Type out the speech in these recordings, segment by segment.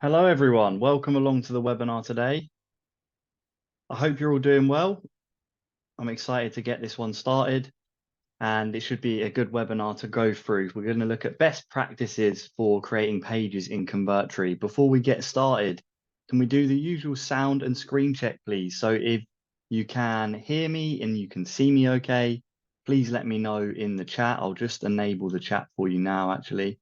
Hello, everyone. Welcome along to the webinar today. I hope you're all doing well. I'm excited to get this one started, and it should be a good webinar to go through. We're going to look at best practices for creating pages in Convertri. Before we get started, can we do the usual sound and screen check, please? So if you can hear me and you can see me okay, please let me know in the chat. I'll just enable the chat for you now, actually.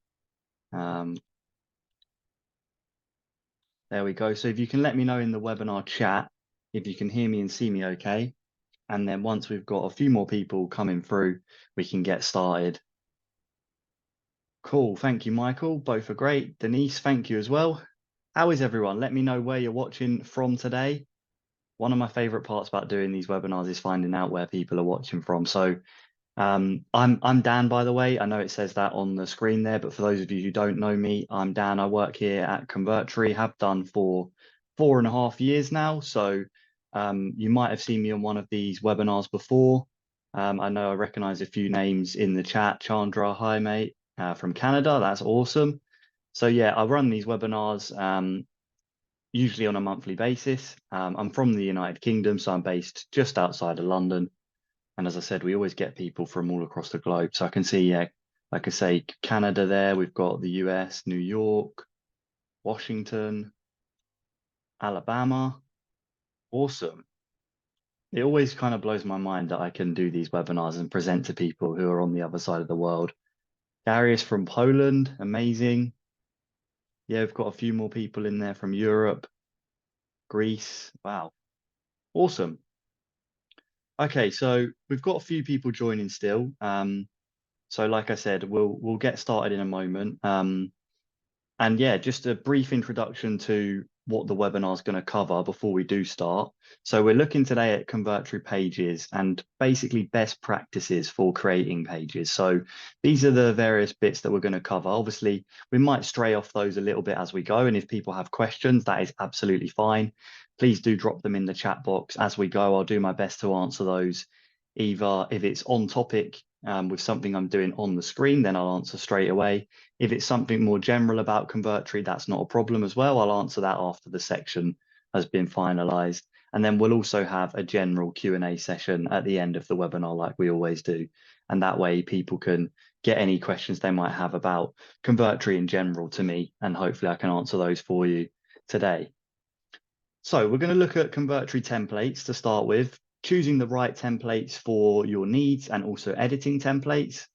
There we go. So if you can let me know in the webinar chat, if you can hear me and see me okay. And then once we've got a few more people coming through, we can get started. Cool. Thank you, Michael. Both are great. Denise, thank you as well. How is everyone? Let me know where you're watching from today. One of my favorite parts about doing these webinars is finding out where people are watching from. So I'm Dan, by the way. I know it says that on the screen there, but for those of you who don't know me, I'm Dan. I work here at Convertri, have done for 4.5 years now. So you might have seen me on one of these webinars before. I know I recognize a few names in the chat. Chandra, hi mate, from Canada. That's awesome. So yeah, I run these webinars usually on a monthly basis. I'm from the United Kingdom, so I'm based just outside of London. And as I said, we always get people from all across the globe. So I can see, yeah, like I say, Canada there. We've got the US, New York, Washington, Alabama. Awesome. It always kind of blows my mind that I can do these webinars and present to people who are on the other side of the world. Darius from Poland, amazing. Yeah, we've got a few more people in there from Europe, Greece. Wow, awesome. Okay, so we've got a few people joining still. So like I said, we'll get started in a moment. And yeah, just a brief introduction to what the webinar is going to cover before we do start. So we're looking today at Convertri pages and basically best practices for creating pages. So these are the various bits that we're going to cover. Obviously, we might stray off those a little bit as we go. And if people have questions, that is absolutely fine. Please do drop them in the chat box as we go. I'll do my best to answer those. Either if it's on topic with something I'm doing on the screen, then I'll answer straight away. If it's something more general about Convertri, that's not a problem as well. I'll answer that after the section has been finalized. And then we'll also have a general Q&A session at the end of the webinar, like we always do. And that way people can get any questions they might have about Convertri in general to me, and hopefully I can answer those for you today. So we're going to look at Convertri templates to start with, choosing the right templates for your needs and also editing templates.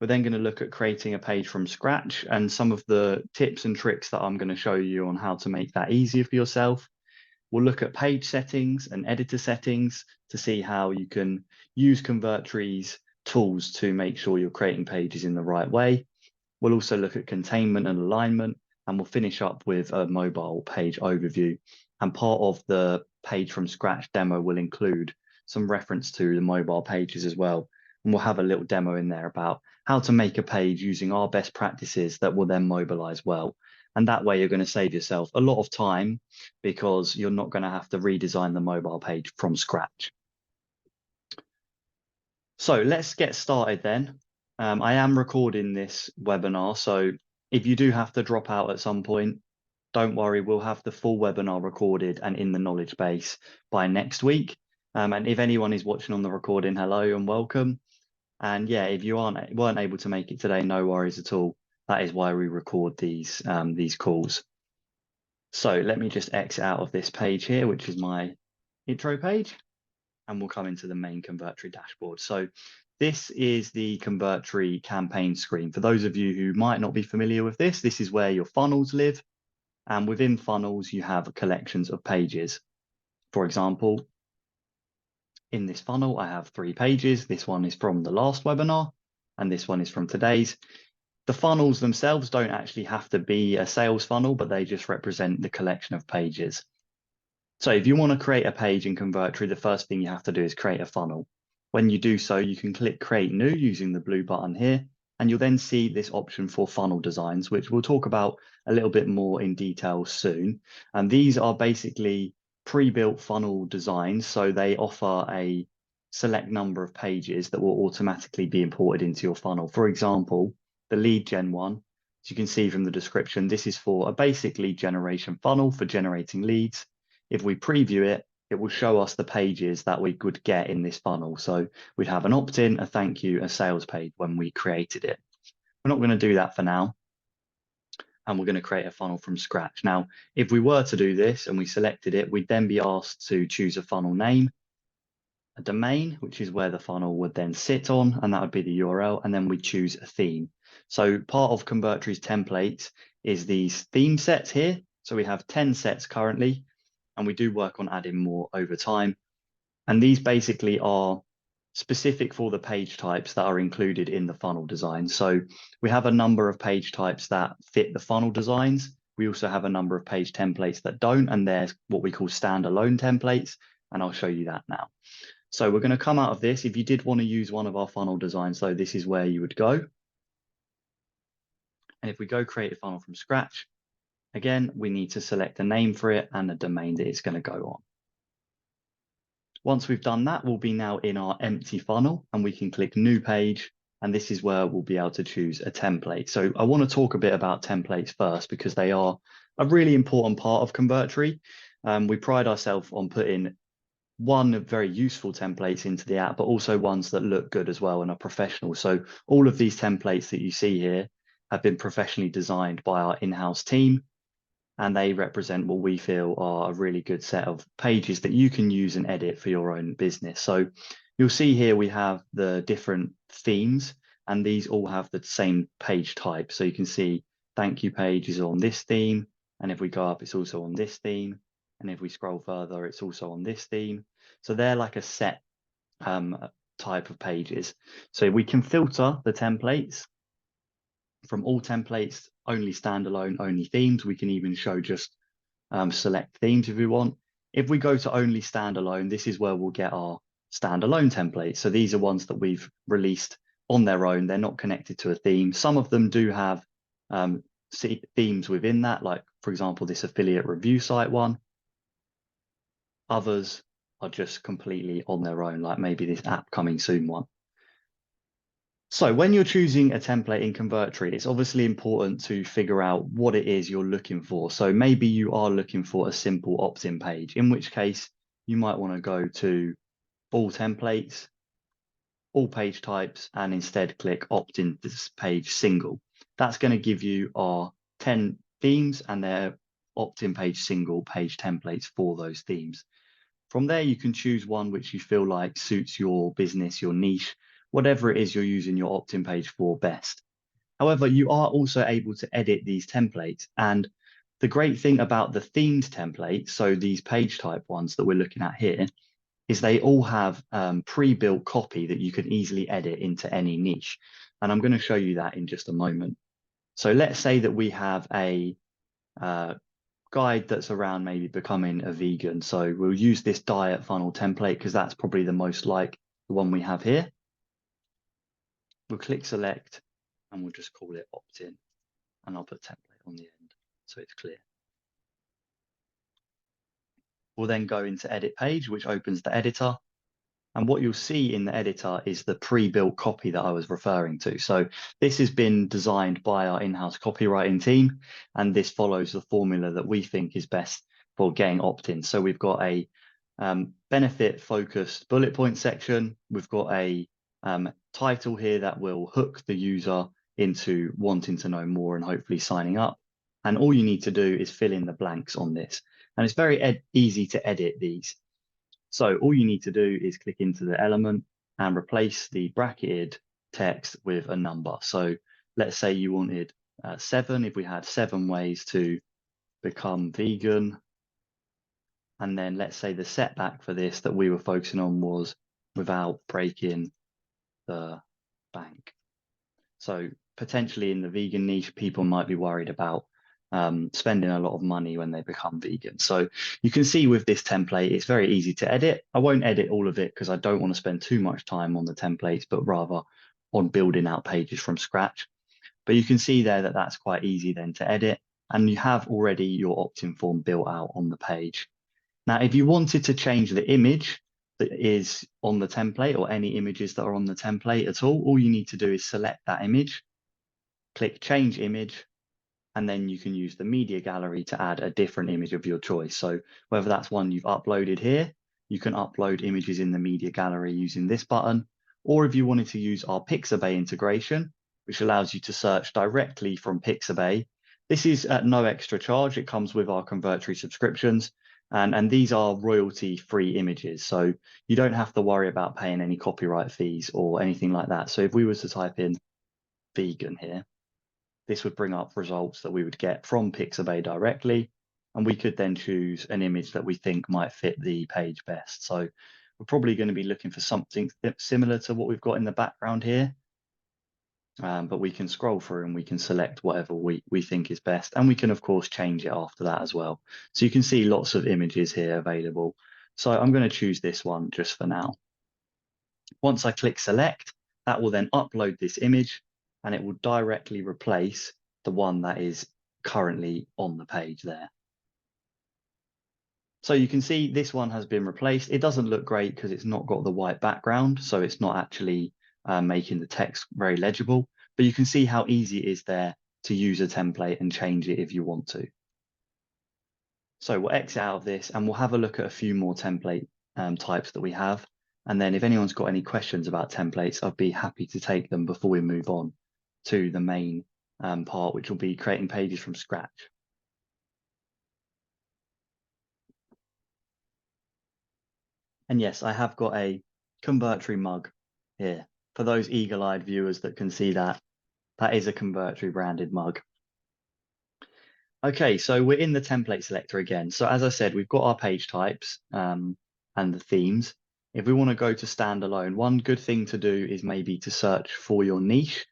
We're then going to look at creating a page from scratch and some of the tips and tricks that I'm going to show you on how to make that easier for yourself. We'll look at page settings and editor settings to see how you can use Convertri's tools to make sure you're creating pages in the right way. We'll also look at containment and alignment, and we'll finish up with a mobile page overview. And part of the page from scratch demo will include some reference to the mobile pages as well. And we'll have a little demo in there about how to make a page using our best practices that will then mobilize well. And that way you're going to save yourself a lot of time because you're not going to have to redesign the mobile page from scratch. So let's get started then. I am recording this webinar, so if you do have to drop out at some point, don't worry, we'll have the full webinar recorded and in the knowledge base by next week. And if anyone is watching on the recording, hello and welcome. And yeah, if you weren't able to make it today, no worries at all. That is why we record these calls. So let me just exit out of this page here, which is my intro page, and we'll come into the main Convertri dashboard. So this is the Convertri campaign screen. For those of you who might not be familiar with this, this is where your funnels live. And within funnels, you have collections of pages. For example, in this funnel, I have 3 pages. This one is from the last webinar, and this one is from today's. The funnels themselves don't actually have to be a sales funnel, but they just represent the collection of pages. So if you want to create a page in Convertri, the first thing you have to do is create a funnel. When you do so, you can click Create New using the blue button here, and you'll then see this option for funnel designs, which we'll talk about a little bit more in detail soon. And these are basically pre-built funnel designs, so they offer a select number of pages that will automatically be imported into your funnel. For example, the lead gen one, As you can see from the description, this is for a basic lead generation funnel for generating leads. If we preview it, it will show us the pages that we could get in this funnel. So we'd have an opt-in, a thank you, a sales page when we created it. We're not going to do that for now. And we're going to create a funnel from scratch. Now, if we were to do this and we selected it, we'd then be asked to choose a funnel name, a domain, which is where the funnel would then sit on, and that would be the URL, and then we choose a theme. So part of Convertri's templates is these theme sets here. So we have 10 sets currently, and we do work on adding more over time. And these basically are specific for the page types that are included in the funnel design. So we have a number of page types that fit the funnel designs. We also have a number of page templates that don't, and there's what we call standalone templates, and I'll show you that now. So we're going to come out of this. If you did want to use one of our funnel designs, though, this is where you would go. And if we go create a funnel from scratch, again, we need to select a name for it and a domain that it's going to go on. Once we've done that, we'll be now in our empty funnel and we can click new page. And this is where we'll be able to choose a template. So I want to talk a bit about templates first because they are a really important part of Convertri. We pride ourselves on putting one very useful templates into the app, but also ones that look good as well and are professional. So all of these templates that you see here have been professionally designed by our in-house team, and they represent what we feel are a really good set of pages that you can use and edit for your own business. So you'll see here we have the different themes, and these all have the same page type. So you can see thank you page is on this theme, and if we go up, it's also on this theme. And if we scroll further, it's also on this theme. So they're like a set type of pages. So we can filter the templates from all templates, only standalone, only themes. We can even show just select themes if we want. If we go to only standalone, this is where we'll get our standalone templates. So these are ones that we've released on their own. They're not connected to a theme. Some of them do have themes within that, like, for example, this affiliate review site one. Others are just completely on their own, like maybe this app coming soon one. So when you're choosing a template in Convertri, it's obviously important to figure out what it is you're looking for. So maybe you are looking for a simple opt-in page, in which case you might want to go to all templates, all page types, and instead click opt-in this page single. That's going to give you our 10 themes and their opt-in page single page templates for those themes. From there, you can choose one which you feel like suits your business, your niche, whatever it is you're using your opt-in page for best. However, you are also able to edit these templates. And the great thing about the themed templates, so these page type ones that we're looking at here, is they all have pre-built copy that you can easily edit into any niche. And I'm going to show you that in just a moment. So let's say that we have a guide that's around maybe becoming a vegan. So we'll use this diet funnel template because that's probably the most like the one we have here. We'll click select and we'll just call it opt-in, and I'll put template on the end so it's clear. We'll then go into edit page, which opens the editor. And what you'll see in the editor is the pre-built copy that I was referring to. So this has been designed by our in-house copywriting team, and this follows the formula that we think is best for getting opt-in. So we've got a benefit-focused bullet point section. We've got a title here that will hook the user into wanting to know more and hopefully signing up. And all you need to do is fill in the blanks on this. And it's very easy to edit these. So all you need to do is click into the element and replace the bracketed text with a number. So let's say you wanted 7, if we had 7 ways to become vegan. And then let's say the setback for this that we were focusing on was without breaking the bank. So potentially in the vegan niche, people might be worried about spending a lot of money when they become vegan. So you can see with this template, it's very easy to edit. I won't edit all of it because I don't want to spend too much time on the templates, but rather on building out pages from scratch. But you can see there that that's quite easy then to edit, and you have already your opt-in form built out on the page. Now, if you wanted to change the image that is on the template or any images that are on the template at all you need to do is select that image, click change image, and then you can use the media gallery to add a different image of your choice. So whether that's one you've uploaded here, you can upload images in the media gallery using this button, or if you wanted to use our Pixabay integration, which allows you to search directly from Pixabay. This is at no extra charge. It comes with our Convertri subscriptions, and these are royalty-free images. So you don't have to worry about paying any copyright fees or anything like that. So if we were to type in vegan here, this would bring up results that we would get from Pixabay directly, and we could then choose an image that we think might fit the page best. So we're probably going to be looking for something similar to what we've got in the background here, but we can scroll through and we can select whatever we think is best, and we can of course change it after that as well. So you can see lots of images here available. So I'm going to choose this one just for now. Once I click select, that will then upload this image, and it will directly replace the one that is currently on the page there. So you can see this one has been replaced. It doesn't look great because it's not got the white background, so it's not actually making the text very legible, but you can see how easy it is there to use a template and change it if you want to. So we'll exit out of this and we'll have a look at a few more template types that we have. And then if anyone's got any questions about templates, I'd be happy to take them before we move on to the main part, which will be creating pages from scratch. And yes, I have got a Convertri mug here. For those eagle-eyed viewers that can see that, that is a Convertri branded mug. Okay, so we're in the template selector again. So as I said, we've got our page types and the themes. If we want to go to standalone, one good thing to do is maybe to search for your niche.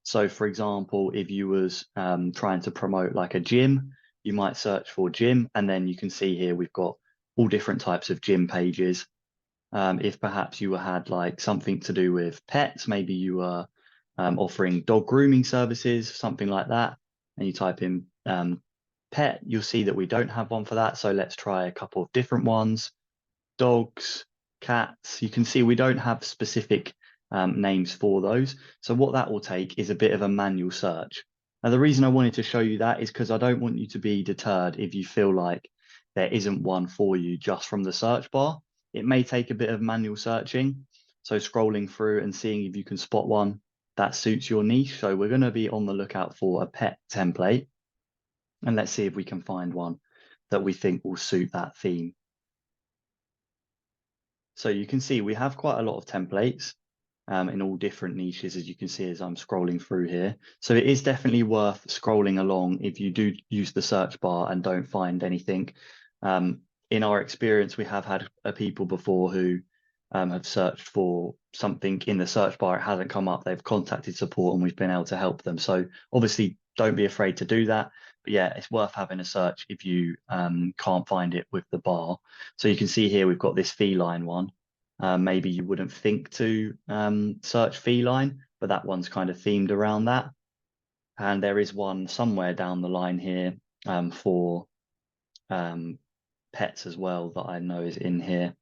So for example, if you was trying to promote like a gym, you might search for gym, and then you can see here we've got all different types of gym pages. If perhaps you had like something to do with pets, maybe you were offering dog grooming services, something like that, and you type in pet, you'll see that we don't have one for that. So let's try a couple of different ones. Dogs, cats, you can see we don't have specific names for those. So what that will take is a bit of a manual search. Now, the reason I wanted to show you that is because I don't want you to be deterred if you feel like there isn't one for you just from the search bar. It may take a bit of manual searching. So scrolling through and seeing if you can spot one that suits your niche. So we're going to be on the lookout for a pet template. And let's see if we can find one that we think will suit that theme. So you can see we have quite a lot of templates in all different niches, as you can see as I'm scrolling through here. So it is definitely worth scrolling along if you do use the search bar and don't find anything. In our experience, we have had people before who have searched for something in the search bar, it hasn't come up, they've contacted support and we've been able to help them. So obviously don't be afraid to do that. But yeah, it's worth having a search if you can't find it with the bar. So you can see here we've got this feline one. Maybe you wouldn't think to search feline, but that one's kind of themed around that. And there is one somewhere down the line here for pets as well that I know is in here,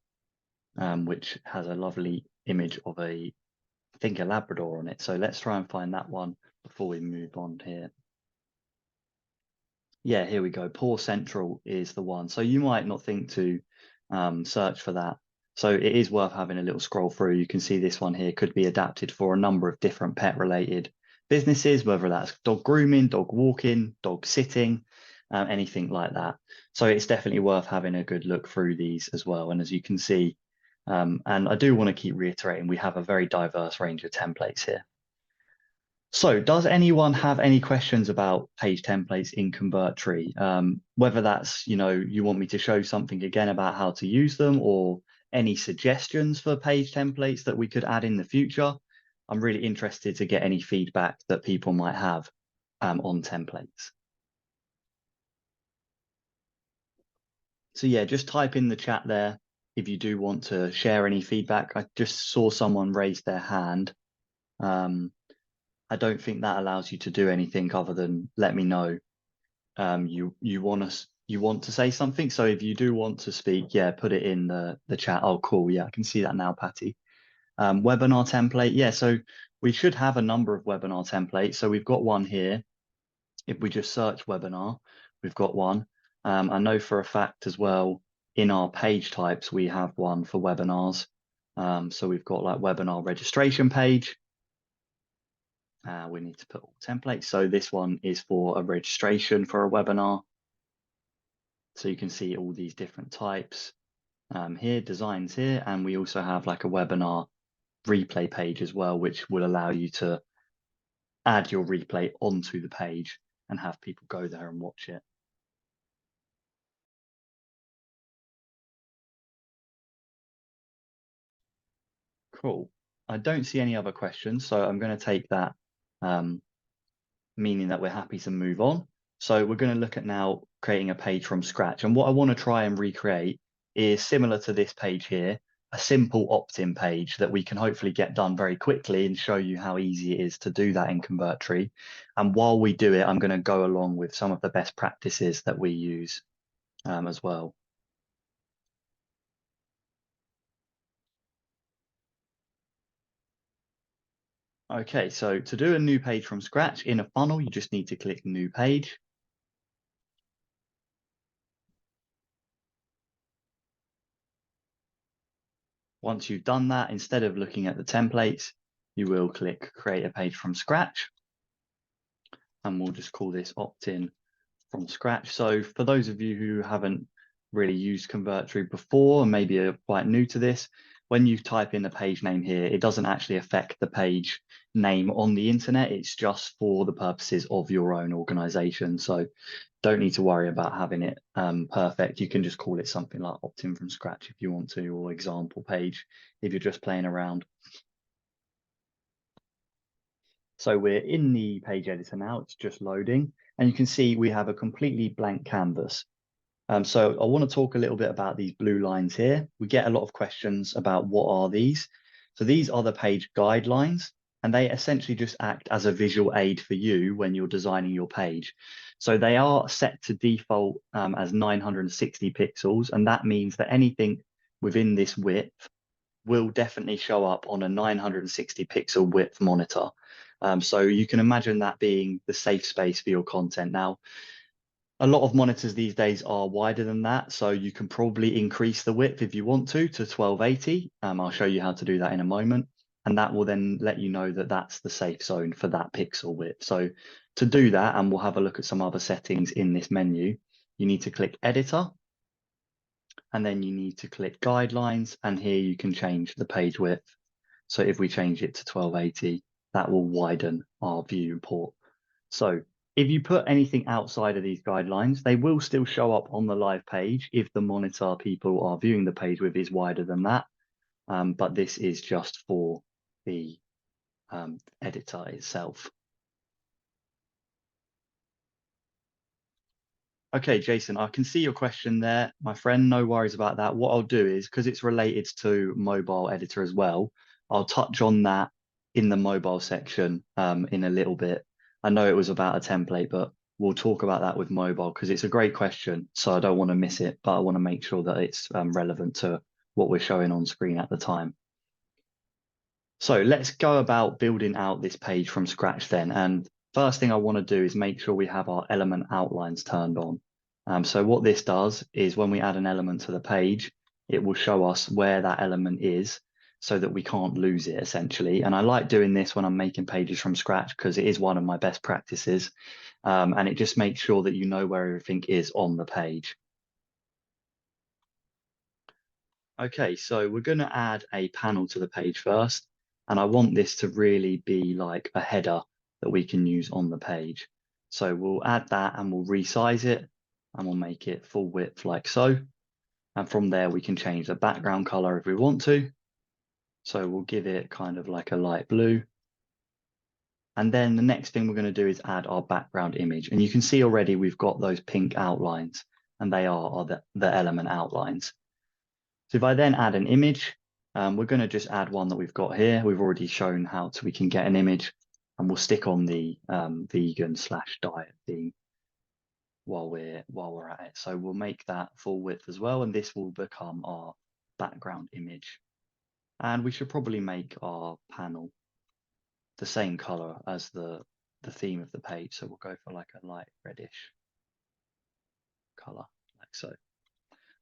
which has a lovely image of I think a Labrador on it. So let's try and find that one before we move on here. Yeah, here we go. Paw Central is the one. So you might not think to search for that. So it is worth having a little scroll through. You can see this one here could be adapted for a number of different pet related businesses, whether that's dog grooming, dog walking, dog sitting, anything like that. So it's definitely worth having a good look through these as well. And as you can see, and I do want to keep reiterating, we have a very diverse range of templates here. So does anyone have any questions about page templates in Convertri? Whether that's, you want me to show something again about how to use them, or any suggestions for page templates that we could add in the future? I'm really interested to get any feedback that people might have on templates. So yeah, just type in the chat there if you do want to share any feedback. I just saw someone raise their hand. I don't think that allows you to do anything other than let me know you want to say something. So if you do want to speak, yeah, put it in the chat. Oh, cool. Yeah, I can see that now, Patty. Webinar template. Yeah, so we should have a number of webinar templates. So we've got one here. If we just search webinar, we've got one. I know for a fact as well, in our page types, we have one for webinars. So we've got like webinar registration page. We need to put all templates. So this one is for a registration for a webinar. So you can see all these different types here, designs here, and we also have like a webinar replay page as well, which will allow you to add your replay onto the page and have people go there and watch it. Cool. I don't see any other questions, so I'm going to take that meaning that we're happy to move on. So we're going to look at now creating a page from scratch. And what I want to try and recreate is similar to this page here, a simple opt-in page that we can hopefully get done very quickly and show you how easy it is to do that in Convertri. And while we do it, I'm going to go along with some of the best practices that we use as well. Okay, so to do a new page from scratch in a funnel, you just need to click New Page. Once you've done that, instead of looking at the templates, you will click Create a Page from Scratch. And we'll just call this Opt-in from Scratch. So for those of you who haven't really used Convertri before and maybe are quite new to this, when you type in the page name here, it doesn't actually affect the page name on the internet. It's just for the purposes of your own organization. So don't need to worry about having it perfect. You can just call it something like opt-in from scratch if you want to, or example page if you're just playing around. So we're in the page editor now, it's just loading, and you can see we have a completely blank canvas. So I want to talk a little bit about these blue lines here. We get a lot of questions about what are these. So these are the page guidelines, and they essentially just act as a visual aid for you when you're designing your page. So they are set to default as 960 pixels, and that means that anything within this width will definitely show up on a 960 pixel width monitor. So you can imagine that being the safe space for your content. Now, a lot of monitors these days are wider than that, so you can probably increase the width if you want to 1280. I'll show you how to do that in a moment, and that will then let you know that that's the safe zone for that pixel width. So to do that, and we'll have a look at some other settings in this menu, you need to click Editor, and then you need to click Guidelines, and here you can change the page width. So if we change it to 1280, that will widen our viewport. So if you put anything outside of these guidelines, they will still show up on the live page if the monitor people are viewing the page with is wider than that. But this is just for the editor itself. Okay, Jason, I can see your question there, my friend. No worries about that. What I'll do is, because it's related to mobile editor as well, I'll touch on that in the mobile section in a little bit. I know it was about a template, but we'll talk about that with mobile because it's a great question. So I don't want to miss it, but I want to make sure that it's relevant to what we're showing on screen at the time. So let's go about building out this page from scratch then. And first thing I want to do is make sure we have our element outlines turned on. So what this does is when we add an element to the page, it will show us where that element is so that we can't lose it essentially. And I like doing this when I'm making pages from scratch because it is one of my best practices. And it just makes sure that you know where everything is on the page. Okay, so we're going to add a panel to the page first, and I want this to really be like a header that we can use on the page. So we'll add that and we'll resize it and we'll make it full width like so. And from there, we can change the background color if we want to. So we'll give it kind of like a light blue. And then the next thing we're going to do is add our background image. And you can see already we've got those pink outlines, and they are the element outlines. So if I then add an image, we're going to just add one that we've got here. We've already shown how we can get an image, and we'll stick on the vegan/diet theme while we're at it. So we'll make that full width as well, and this will become our background image. And we should probably make our panel the same color as the theme of the page. So we'll go for like a light reddish color, like so.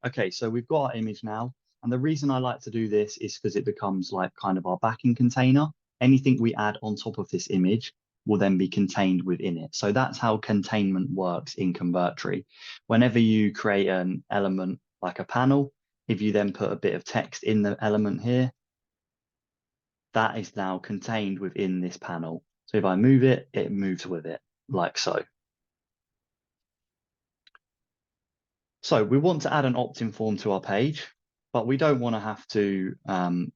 Okay, so we've got our image now. And the reason I like to do this is because it becomes like kind of our backing container. Anything we add on top of this image will then be contained within it. So that's how containment works in Convertri. Whenever you create an element like a panel, if you then put a bit of text in the element here, that is now contained within this panel. So if I move it, it moves with it, like so. So we want to add an opt-in form to our page, but we don't want to have to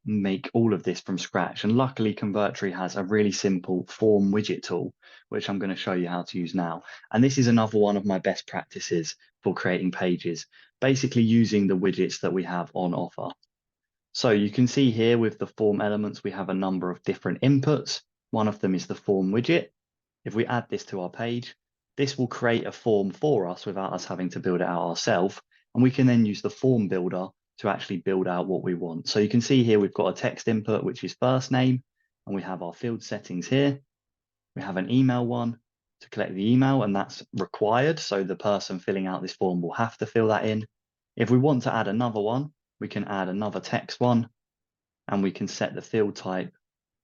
make all of this from scratch. And luckily, Convertri has a really simple form widget tool, which I'm going to show you how to use now. And this is another one of my best practices for creating pages, basically using the widgets that we have on offer. So you can see here with the form elements, we have a number of different inputs. One of them is the form widget. If we add this to our page, this will create a form for us without us having to build it out ourselves. And we can then use the form builder to actually build out what we want. So you can see here, we've got a text input, which is first name, and we have our field settings here. We have an email one to collect the email, and that's required. So the person filling out this form will have to fill that in. If we want to add another one, we can add another text one, and we can set the field type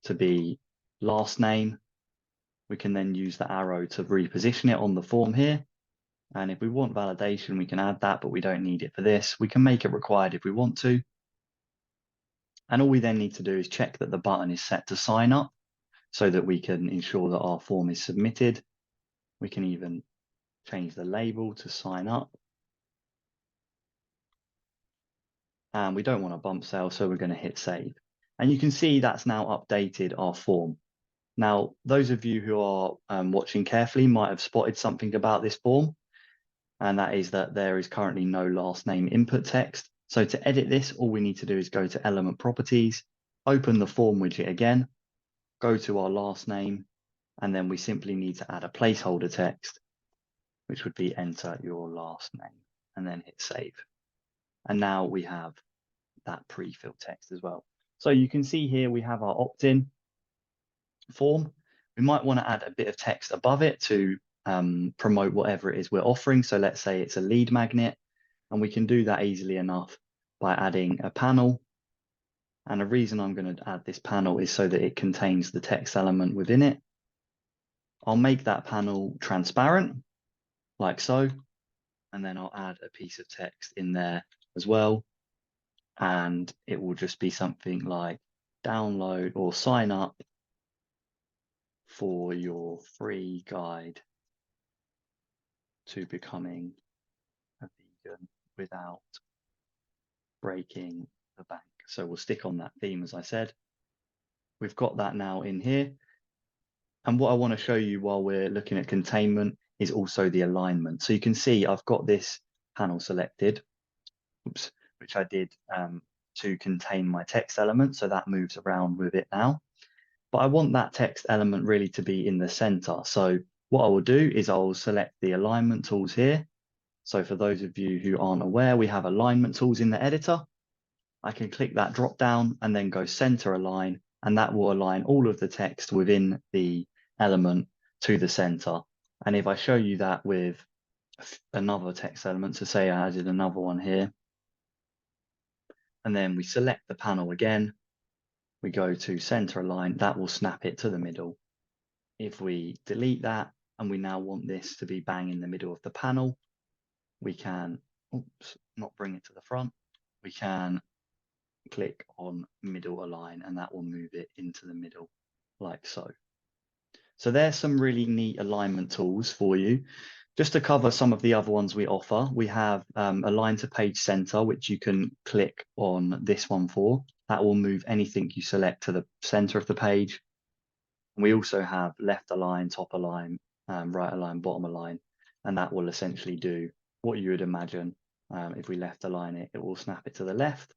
to be last name. We can then use the arrow to reposition it on the form here. And if we want validation, we can add that, but we don't need it for this. We can make it required if we want to. And all we then need to do is check that the button is set to sign up so that we can ensure that our form is submitted. We can even change the label to sign up. And we don't want a bump sale, so we're going to hit save. And you can see that's now updated our form. Now, those of you who are watching carefully might have spotted something about this form, and that is that there is currently no last name input text. So to edit this, all we need to do is go to element properties, open the form widget again, go to our last name, and then we simply need to add a placeholder text, which would be enter your last name, and then hit save. And now we have that pre-filled text as well. So you can see here we have our opt-in form. We might want to add a bit of text above it to promote whatever it is we're offering. So let's say it's a lead magnet, and we can do that easily enough by adding a panel. And the reason I'm going to add this panel is so that it contains the text element within it. I'll make that panel transparent, like so, and then I'll add a piece of text in there as well. And it will just be something like download or sign up for your free guide to becoming a vegan without breaking the bank. So we'll stick on that theme, as I said. We've got that now in here. And what I want to show you while we're looking at containment is also the alignment. So you can see I've got this panel selected, which I did to contain my text element. So that moves around with it now. But I want that text element really to be in the center. So what I will do is I will select the alignment tools here. So for those of you who aren't aware, we have alignment tools in the editor. I can click that drop down and then go center align, and that will align all of the text within the element to the center. And if I show you that with another text element, so say I added another one here, and then we select the panel again, we go to center align, that will snap it to the middle. If we delete that and we now want this to be bang in the middle of the panel, we can, not bring it to the front, we can click on middle align and that will move it into the middle like so. So there's some really neat alignment tools for you. Just to cover some of the other ones we offer, we have align to page center, which you can click on this one for. That will move anything you select to the center of the page. And we also have left align, top align, right align, bottom align, and that will essentially do what you would imagine. If we left align it, it will snap it to the left.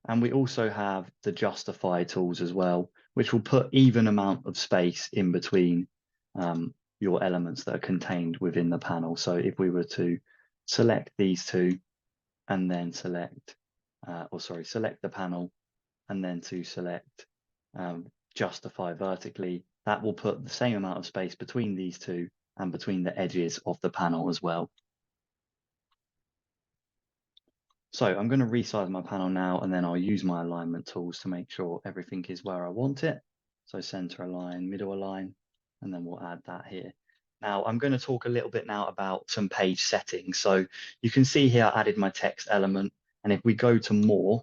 And we also have the justify tools as well, which will put even amount of space in between your elements that are contained within the panel. So if we were to select these two and then select, select the panel and then to select justify vertically, that will put the same amount of space between these two and between the edges of the panel as well. So I'm going to resize my panel now, and then I'll use my alignment tools to make sure everything is where I want it. So center align, middle align, and then we'll add that here. Now I'm going to talk a little bit now about some page settings. So you can see here I added my text element, and if we go to more,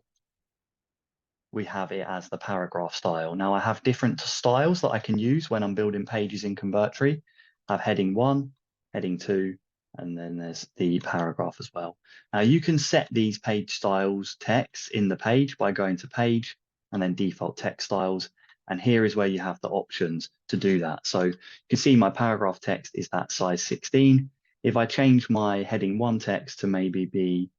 we have it as the paragraph style. Now I have different styles that I can use when I'm building pages in Convertri. I have heading 1, heading 2, and then there's the paragraph as well. Now you can set these page styles text in the page by going to page and then default text styles. And here is where you have the options to do that. So you can see my paragraph text is that size 16. If I change my heading 1 text to maybe be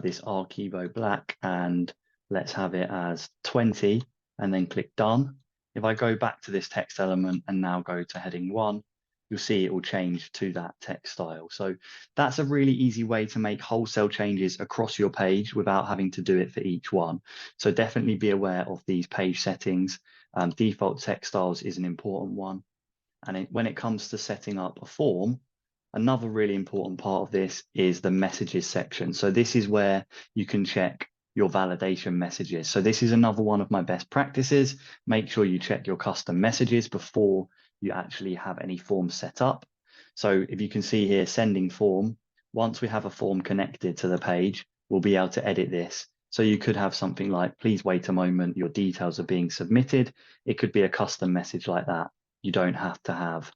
this Archivo black, and let's have it as 20 and then click done. If I go back to this text element and now go to heading 1, you'll see it will change to that text style. So that's a really easy way to make wholesale changes across your page without having to do it for each one. So definitely be aware of these page settings. Default text styles is an important one. And when it comes to setting up a form, another really important part of this is the messages section. So this is where you can check your validation messages. So this is another one of my best practices. Make sure you check your custom messages before you actually have any forms set up. So if you can see here, sending form, once we have a form connected to the page, we'll be able to edit this. So you could have something like, please wait a moment, your details are being submitted. It could be a custom message like that. You don't have to have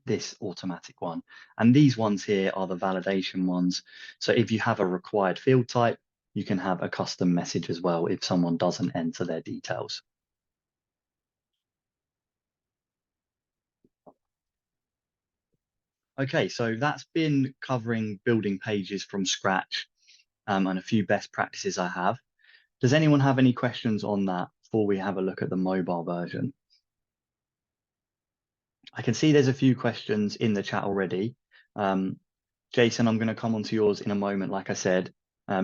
this automatic one. And these ones here are the validation ones. So if you have a required field type, you can have a custom message as well if someone doesn't enter their details. Okay, so that's been covering building pages from scratch and a few best practices I have. Does anyone have any questions on that before we have a look at the mobile version? I can see there's a few questions in the chat already. Jason, I'm going to come on to yours in a moment, like I said.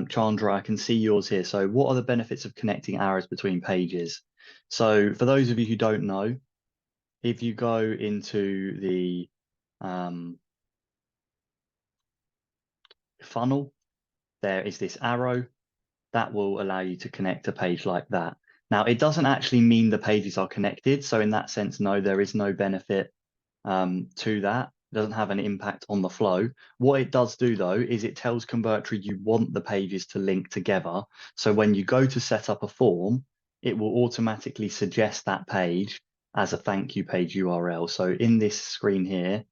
Chandra, I can see yours here. So what are the benefits of connecting arrows between pages? So for those of you who don't know, if you go into the funnel, there is this arrow that will allow you to connect a page like that. Now, it doesn't actually mean the pages are connected. So in that sense, no, there is no benefit to that. It doesn't have an impact on the flow. What it does do though, is it tells Convertri you want the pages to link together. So when you go to set up a form, it will automatically suggest that page as a thank you page URL. So in this screen here,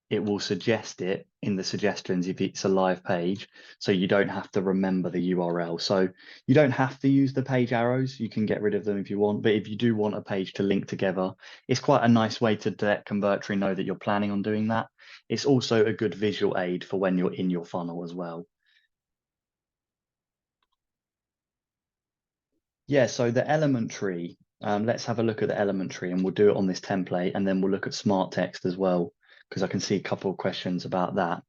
it will suggest it in the suggestions if it's a live page, so you don't have to remember the URL. So you don't have to use the page arrows. You can get rid of them if you want, but if you do want a page to link together, it's quite a nice way to let Convertri know that you're planning on doing that. It's also a good visual aid for when you're in your funnel as well. Yeah, so the element tree, let's have a look at the element tree, and we'll do it on this template, and then we'll look at smart text as well, because I can see a couple of questions about that.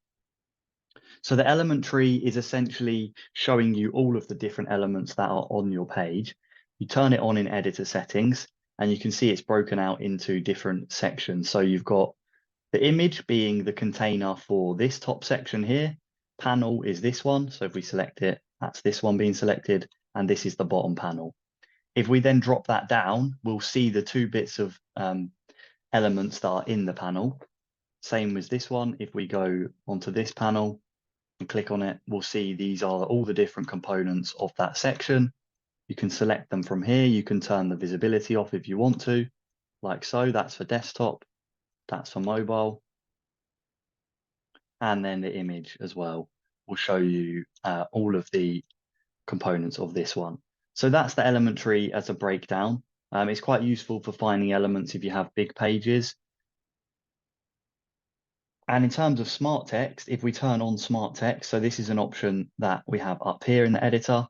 So the element tree is essentially showing you all of the different elements that are on your page. You turn it on in editor settings, and you can see it's broken out into different sections. So you've got the image being the container for this top section here. Panel is this one. So if we select it, that's this one being selected, and this is the bottom panel. If we then drop that down, we'll see the two bits of elements that are in the panel. Same with this one. If we go onto this panel, and click on it, we'll see these are all the different components of that section. You can select them from here. You can turn the visibility off if you want to, like so. That's for desktop, that's for mobile. And then the image as well will show you all of the components of this one. So that's the element tree as a breakdown. It's quite useful for finding elements if you have big pages. And in terms of smart text, if we turn on smart text, so this is an option that we have up here in the editor.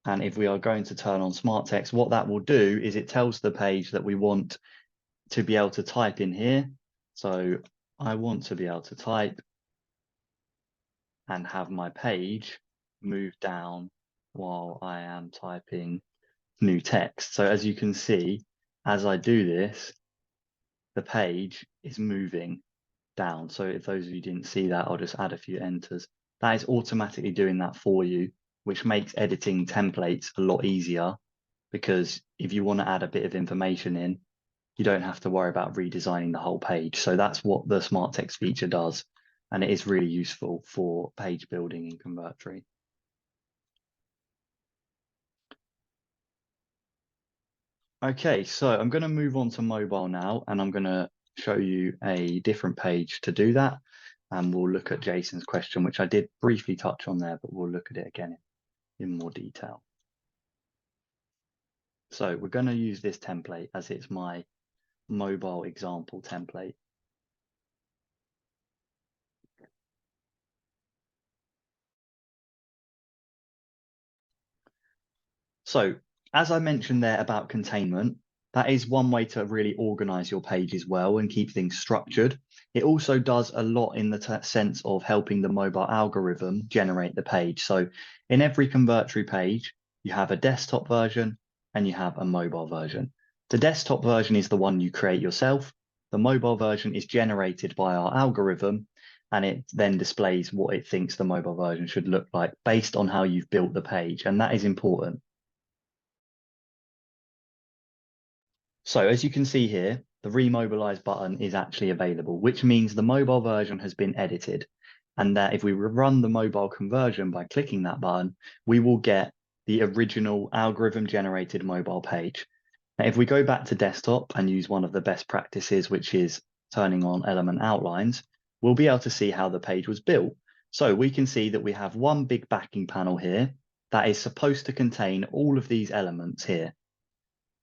And if we are going to turn on smart text, what that will do is it tells the page that we want to be able to type in here. So I want to be able to type and have my page move down while I am typing new text. So as you can see, as I do this, the page is moving down. So if those of you didn't see that, I'll just add a few enters. That is automatically doing that for you, which makes editing templates a lot easier, because if you want to add a bit of information in, you don't have to worry about redesigning the whole page. So that's what the smart text feature does. And it is really useful for page building in Convertri. Okay, so I'm going to move on to mobile now, and I'm going to show you a different page to do that. And we'll look at Jason's question, which I did briefly touch on there, but we'll look at it again in more detail. So we're going to use this template as it's my mobile example template. So as I mentioned there about containment, that is one way to really organize your pages well and keep things structured. It also does a lot in the sense of helping the mobile algorithm generate the page. So in every Convertri page, you have a desktop version and you have a mobile version. The desktop version is the one you create yourself. The mobile version is generated by our algorithm, and it then displays what it thinks the mobile version should look like based on how you've built the page. And that is important. So as you can see here, the remobilize button is actually available, which means the mobile version has been edited. And that if we run the mobile conversion by clicking that button, we will get the original algorithm generated mobile page. Now, if we go back to desktop and use one of the best practices, which is turning on element outlines, we'll be able to see how the page was built. So we can see that we have one big backing panel here that is supposed to contain all of these elements here.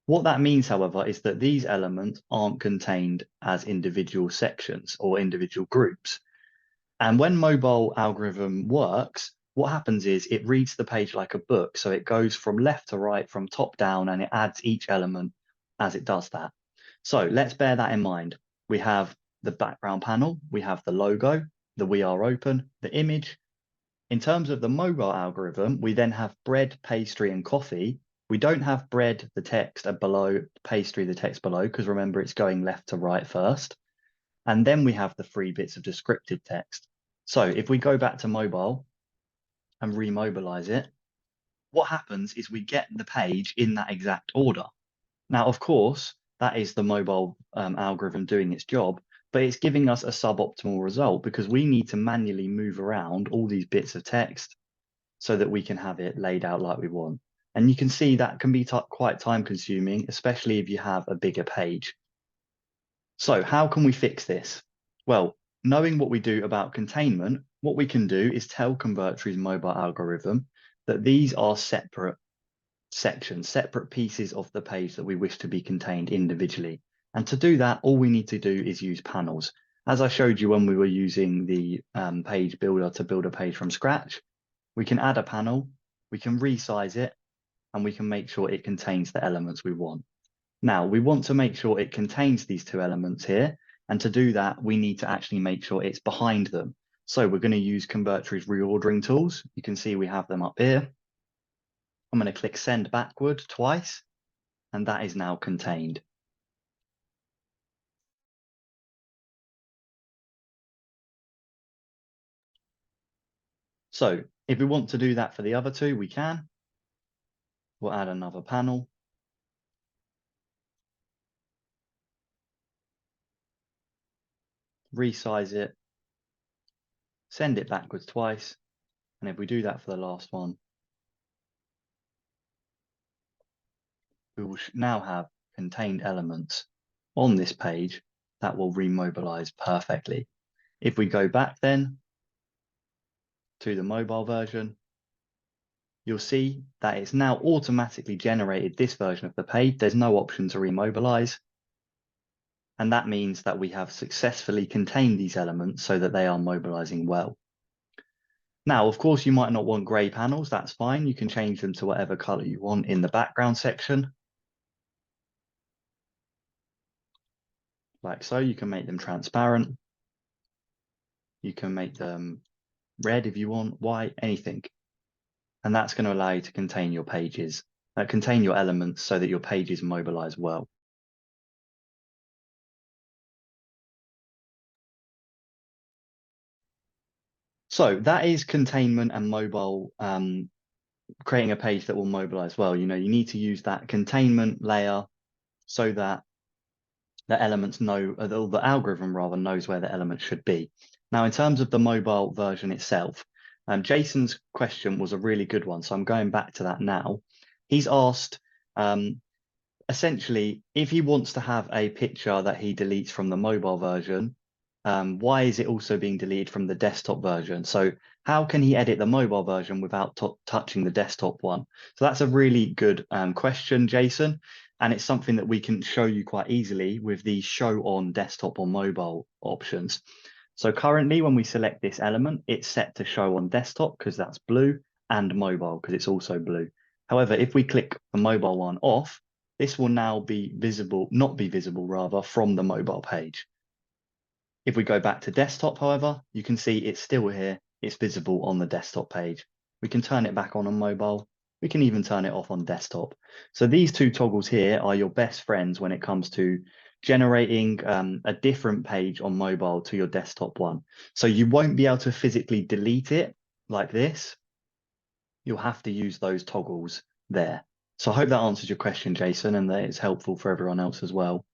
What that means, however, is that these elements aren't contained as individual sections or individual groups. And when mobile algorithm works, what happens is it reads the page like a book. So it goes from left to right, from top down, and it adds each element as it does that. So let's bear that in mind. We have the background panel, we have the logo, the we are open, the image. In terms of the mobile algorithm, we then have bread, pastry, and coffee. We don't have bread, the text below, pastry, the text below, because remember, it's going left to right first. And then we have the 3 bits of descriptive text. So if we go back to mobile and remobilize it, what happens is we get the page in that exact order. Now, of course, that is the mobile algorithm doing its job, but it's giving us a suboptimal result because we need to manually move around all these bits of text so that we can have it laid out like we want. And you can see that can be quite time consuming, especially if you have a bigger page. So how can we fix this? Well, knowing what we do about containment, what we can do is tell Convertri's mobile algorithm that these are separate sections, separate pieces of the page that we wish to be contained individually. And to do that, all we need to do is use panels. As I showed you when we were using the page builder to build a page from scratch, we can add a panel, we can resize it, and we can make sure it contains the elements we want. Now, we want to make sure it contains these 2 elements here. And to do that, we need to actually make sure it's behind them. So we're going to use Convertri's reordering tools. You can see we have them up here. I'm going to click send backward twice, and that is now contained. So if we want to do that for the other 2, we can. We'll add another panel. Resize it, send it backwards twice. And if we do that for the last one, we will now have contained elements on this page that will remobilize perfectly. If we go back then to the mobile version, you'll see that it's now automatically generated this version of the page. There's no option to remobilize. And that means that we have successfully contained these elements so that they are mobilizing well. Now, of course, you might not want gray panels. That's fine. You can change them to whatever color you want in the background section. Like so, you can make them transparent. You can make them red if you want, white, anything. And that's going to allow you to contain your pages, contain your elements so that your pages mobilize well. So that is containment and mobile, creating a page that will mobilize well. You need to use that containment layer so that the elements know, or the algorithm rather knows where the elements should be. Now, in terms of the mobile version itself, Jason's question was a really good one. So I'm going back to that now. He's asked, essentially, if he wants to have a picture that he deletes from the mobile version, why is it also being deleted from the desktop version? So how can he edit the mobile version without touching the desktop one? So that's a really good question, Jason. And it's something that we can show you quite easily with the show on desktop or mobile options. So currently, when we select this element, it's set to show on desktop because that's blue, and mobile because it's also blue. However, if we click the mobile one off, this will now be visible, not be visible rather, from the mobile page. If we go back to desktop, however, you can see it's still here. It's visible on the desktop page. We can turn it back on mobile. We can even turn it off on desktop. So these two toggles here are your best friends when it comes to generating a different page on mobile to your desktop one. So you won't be able to physically delete it like this. You'll have to use those toggles there. So I hope that answers your question, Jason, and that it's helpful for everyone else as well.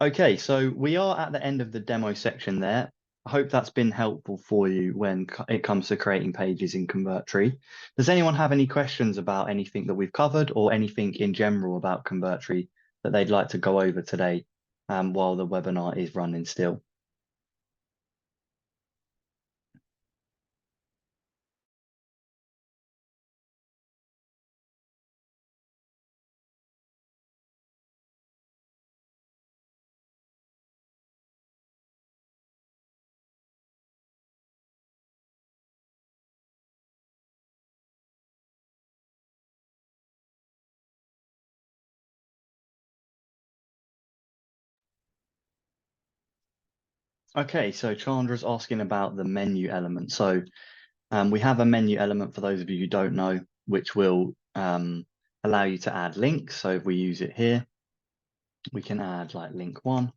Okay, so we are at the end of the demo section there. I hope that's been helpful for you when it comes to creating pages in Convertri. Does anyone have any questions about anything that we've covered or anything in general about Convertri that they'd like to go over today while the webinar is running still? Okay, so Chandra's asking about the menu element. So we have a menu element for those of you who don't know, which will allow you to add links. So if we use it here, we can add like link 1,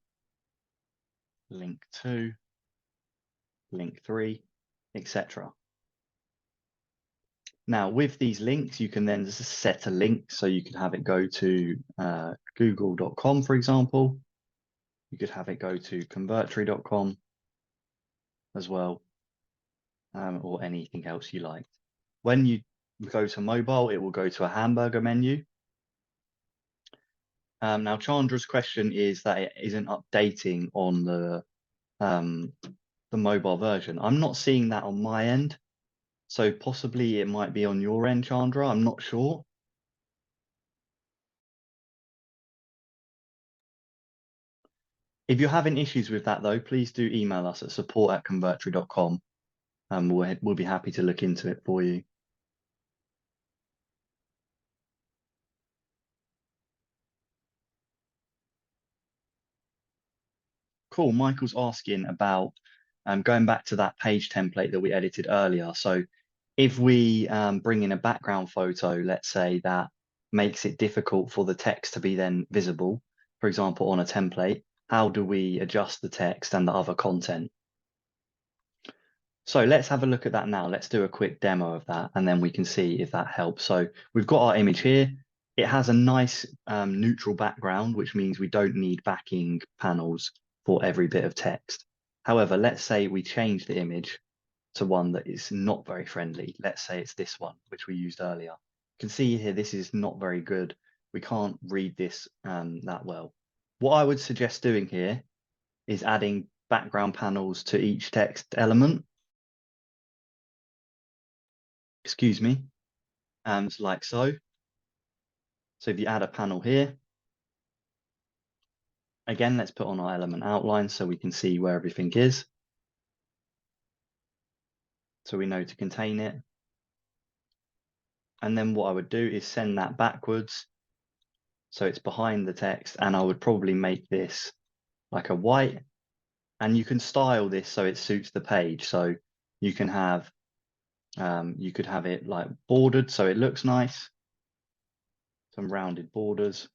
link 2, link 3, etc. Now with these links, you can then just set a link. So you could have it go to google.com, for example. You could have it go to convertri.com as well, or anything else you like. When you go to mobile, it will go to a hamburger menu. Now, Chandra's question is that it isn't updating on the mobile version. I'm not seeing that on my end. So possibly it might be on your end, Chandra. I'm not sure. If you're having issues with that, though, please do email us at support@convertri.com, and we'll be happy to look into it for you. Cool. Michael's asking about going back to that page template that we edited earlier. So if we bring in a background photo, let's say, that makes it difficult for the text to be then visible, for example, on a template, how do we adjust the text and the other content? So let's have a look at that now. Let's do a quick demo of that, and then we can see if that helps. So we've got our image here. It has a nice neutral background, which means we don't need backing panels for every bit of text. However, let's say we change the image to one that is not very friendly. Let's say it's this one, which we used earlier. You can see here, this is not very good. We can't read this that well. What I would suggest doing here is adding background panels to each text element. Excuse me, like so. So if you add a panel here, again, let's put on our element outline so we can see where everything is. So we know to contain it. And then what I would do is send that backwards. So it's behind the text, and I would probably make this like a white, and you can style this so it suits the page. So you can have, you could have it like bordered so it looks nice. some rounded borders,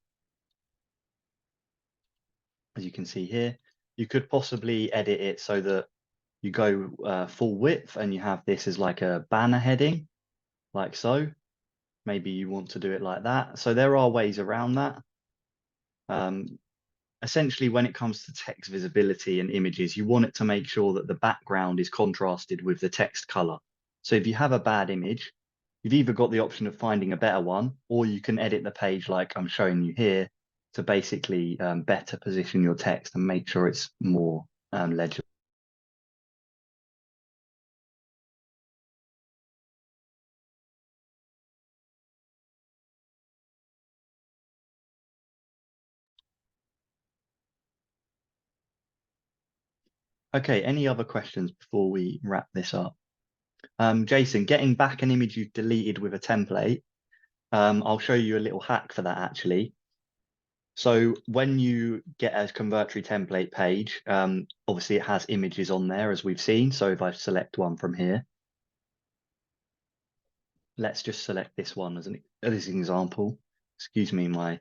as you can see here. You could possibly edit it so that you go full width and you have this as like a banner heading, like so. Maybe you want to do it like that. So there are ways around that. Essentially, when it comes to text visibility and images, you want it to make sure that the background is contrasted with the text color. So if you have a bad image, you've either got the option of finding a better one, or you can edit the page like I'm showing you here to basically better position your text and make sure it's more legible. Okay, any other questions before we wrap this up? Jason, getting back an image you've deleted with a template, I'll show you a little hack for that actually. So when you get a Convertri template page, obviously it has images on there as we've seen. So if I select one from here, let's just select this one as an example. Excuse me, my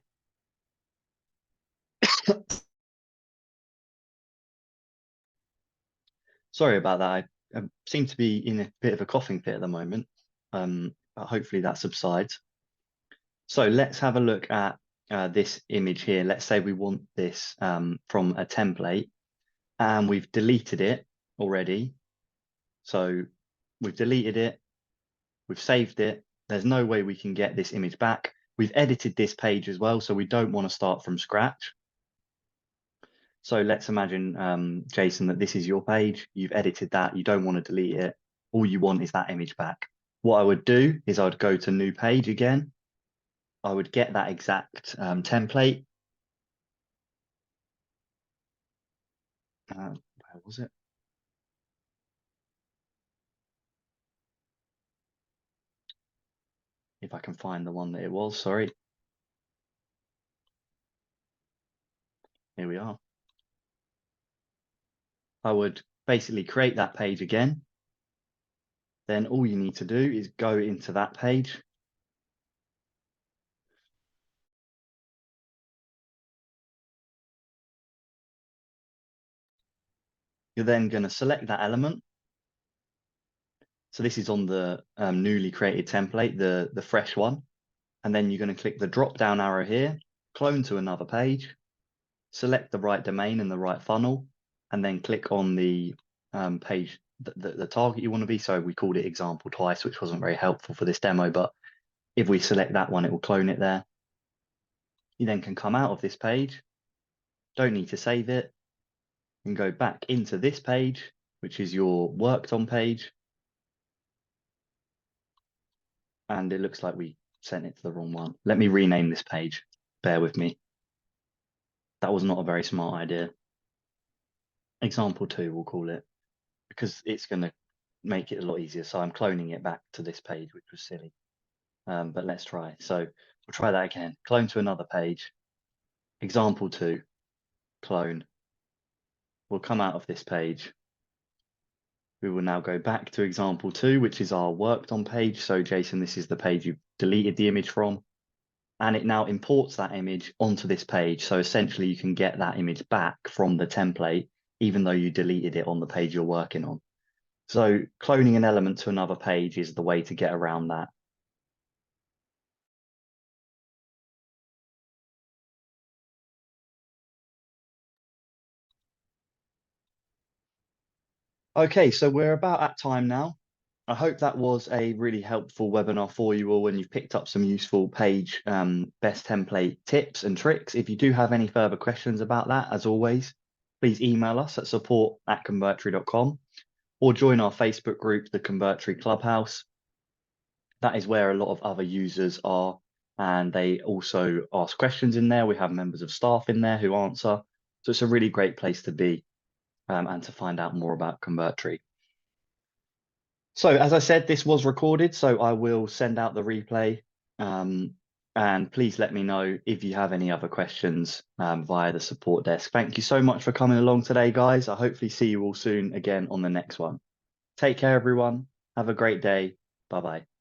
sorry about that. I seem to be in a bit of a coughing fit at the moment. But hopefully that subsides. So let's have a look at this image here. Let's say we want this from a template and we've deleted it already. So we've deleted it, we've saved it. There's no way we can get this image back. We've edited this page as well, so we don't want to start from scratch. So let's imagine, Jason, that this is your page. You've edited that. You don't want to delete it. All you want is that image back. What I would do is I would go to new page again. I would get that exact template. Where was it? If I can find the one that it was, sorry. Here we are. I would basically create that page again. Then all you need to do is go into that page. You're then going to select that element. So this is on the newly created template, the fresh one. And then you're going to click the drop down arrow here, clone to another page, select the right domain and the right funnel, and then click on the page, the target you want to be. So we called it example twice, which wasn't very helpful for this demo, but if we select that one, it will clone it there. You then can come out of this page, don't need to save it, and go back into this page, which is your worked on page. And it looks like we sent it to the wrong one. Let me rename this page. Bear with me. That was not a very smart idea. Example 2, we'll call it, because it's going to make it a lot easier. So I'm cloning it back to this page, which was silly. But let's try. So we'll try that again. Clone to another page. Example 2, clone. We'll come out of this page. We will now go back to example 2, which is our worked on page. So Jason, this is the page you deleted the image from. And it now imports that image onto this page. So essentially you can get that image back from the template, even though you deleted it on the page you're working on. So cloning an element to another page is the way to get around that. Okay, so we're about at time now. I hope that was a really helpful webinar for you all and you've picked up some useful page best template tips and tricks. If you do have any further questions about that, as always, please email us at support@convertri.com or join our Facebook group, the Convertri Clubhouse. That is where a lot of other users are and they also ask questions in there. We have members of staff in there who answer. So it's a really great place to be and to find out more about Convertri. So as I said, this was recorded, so I will send out the replay. And please let me know if you have any other questions via the support desk. Thank you so much for coming along today, guys. I hopefully see you all soon again on the next one. Take care, everyone. Have a great day. Bye-bye.